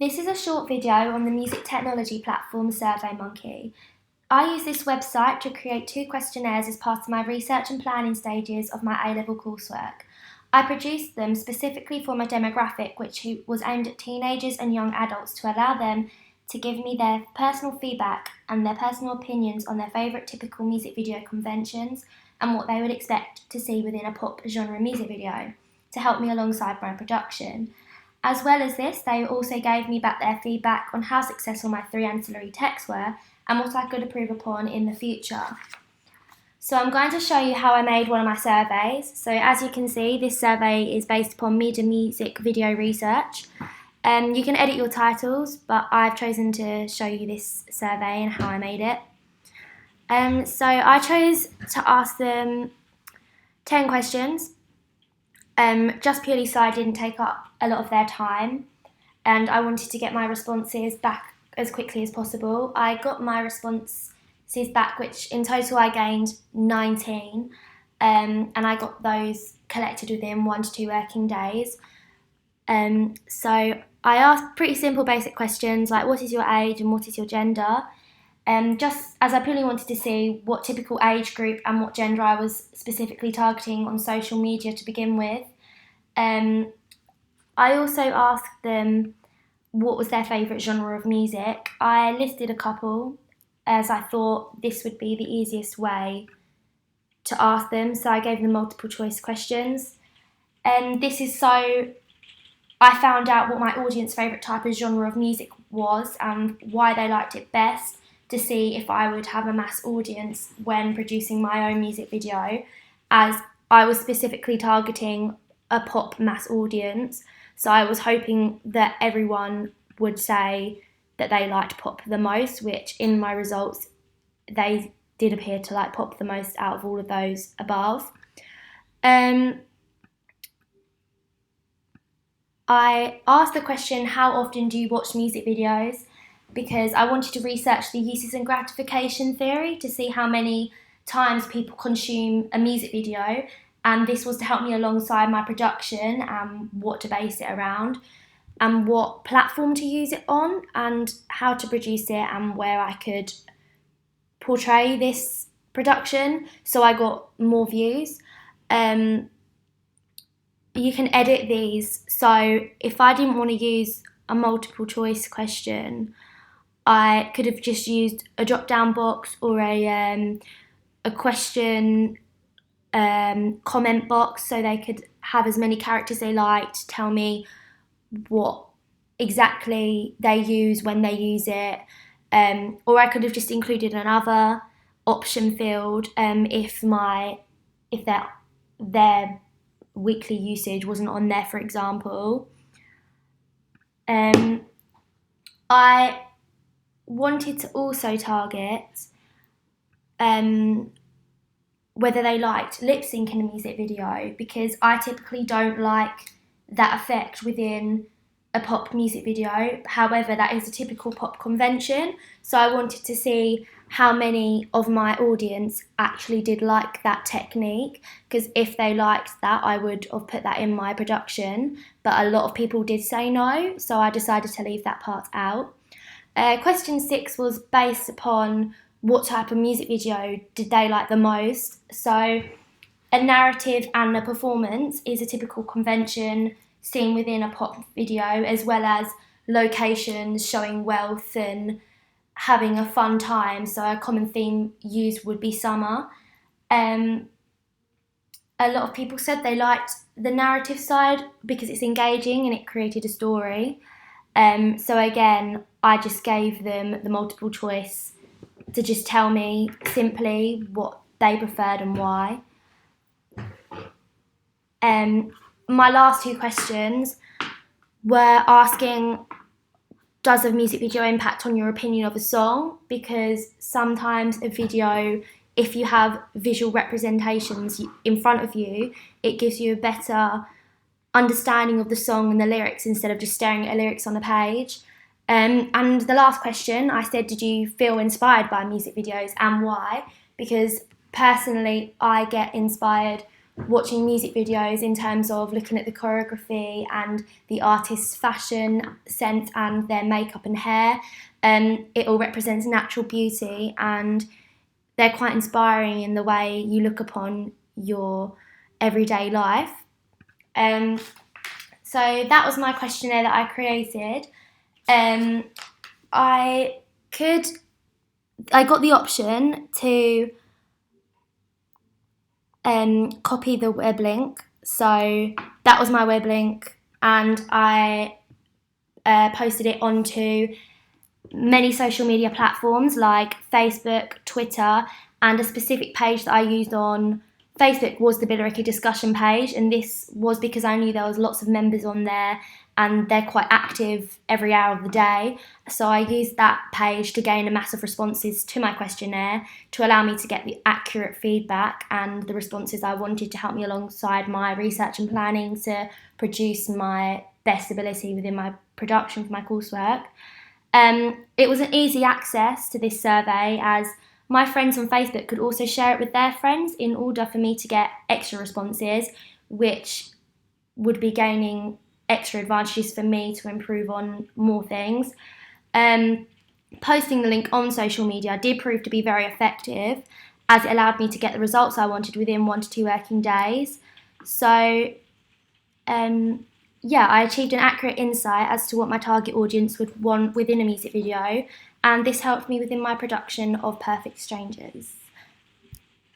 This is a short video on the music technology platform SurveyMonkey. I use this website to create 2 questionnaires as part of my research and planning stages of my A-level coursework. I produced them specifically for my demographic, which was aimed at teenagers and young adults, to allow them to give me their personal feedback and their personal opinions on their favourite typical music video conventions and what they would expect to see within a pop genre music video, to help me alongside my production. As well as this, they also gave me back their feedback on how successful my 3 ancillary texts were and what I could improve upon in the future. So I'm going to show you how I made one of my surveys. So as you can see, this survey is based upon media, music, video research. You can edit your titles, but I've chosen to show you this survey and how I made it. So I chose to ask them 10 questions. Just purely so I didn't take up a lot of their time, and I wanted to get my responses back as quickly as possible. I got my responses back, which in total I gained 19, and I got those collected within 1 to 2 working days. So I asked pretty simple basic questions like what is your age and what is your gender, just as I purely wanted to see what typical age group and what gender I was specifically targeting on social media to begin with. I also asked them what was their favourite genre of music. I listed a couple as I thought this would be the easiest way to ask them, so I gave them multiple choice questions. This is so I found out what my audience favourite type of genre of music was and why they liked it best, to see if I would have a mass audience when producing my own music video, as I was specifically targeting a pop mass audience. So I was hoping that everyone would say that they liked pop the most, which in my results, they did appear to like pop the most out of all of those above. I asked the question, how often do you watch music videos? Because I wanted to research the uses and gratification theory to see how many times people consume a music video, and this was to help me alongside my production and what to base it around and what platform to use it on and how to produce it and where I could portray this production so I got more views. You can edit these, so if I didn't want to use a multiple choice question, I could have just used a drop down box or a question comment box, so they could have as many characters they liked, tell me what exactly they use when they use it, or I could have just included another option field if their weekly usage wasn't on there, for example. I wanted to also target whether they liked lip sync in a music video, because I typically don't like that effect within a pop music video. However, that is a typical pop convention, so I wanted to see how many of my audience actually did like that technique, because if they liked that, I would have put that in my production, but a lot of people did say no, so I decided to leave that part out. Question 6 was based upon what type of music video did they like the most. So a narrative and a performance is a typical convention seen within a pop video, as well as locations showing wealth and having a fun time. So a common theme used would be summer. A lot of people said they liked the narrative side because it's engaging and it created a story. So again, I just gave them the multiple choice to just tell me simply what they preferred and why. My last 2 questions were asking, does a music video impact on your opinion of a song? Because sometimes a video, if you have visual representations in front of you, it gives you a better understanding of the song and the lyrics instead of just staring at lyrics on a page. And the last question, I said, did you feel inspired by music videos and why? Because personally, I get inspired watching music videos in terms of looking at the choreography and the artist's fashion sense and their makeup and hair. It all represents natural beauty, and they're quite inspiring in the way you look upon your everyday life. So that was my questionnaire that I created. I got the option to copy the web link. So that was my web link, and I posted it onto many social media platforms like Facebook, Twitter, and a specific page that I used on Facebook was the Billericay discussion page, and this was because I knew there was lots of members on there and they're quite active every hour of the day. So I used that page to gain a mass of responses to my questionnaire to allow me to get the accurate feedback and the responses I wanted to help me alongside my research and planning to produce my best ability within my production for my coursework. It was an easy access to this survey, as my friends on Facebook could also share it with their friends in order for me to get extra responses, which would be gaining extra advantages for me to improve on more things. Posting the link on social media did prove to be very effective, as it allowed me to get the results I wanted within 1 to 2 working days. So, I achieved an accurate insight as to what my target audience would want within a music video, and this helped me within my production of Perfect Strangers.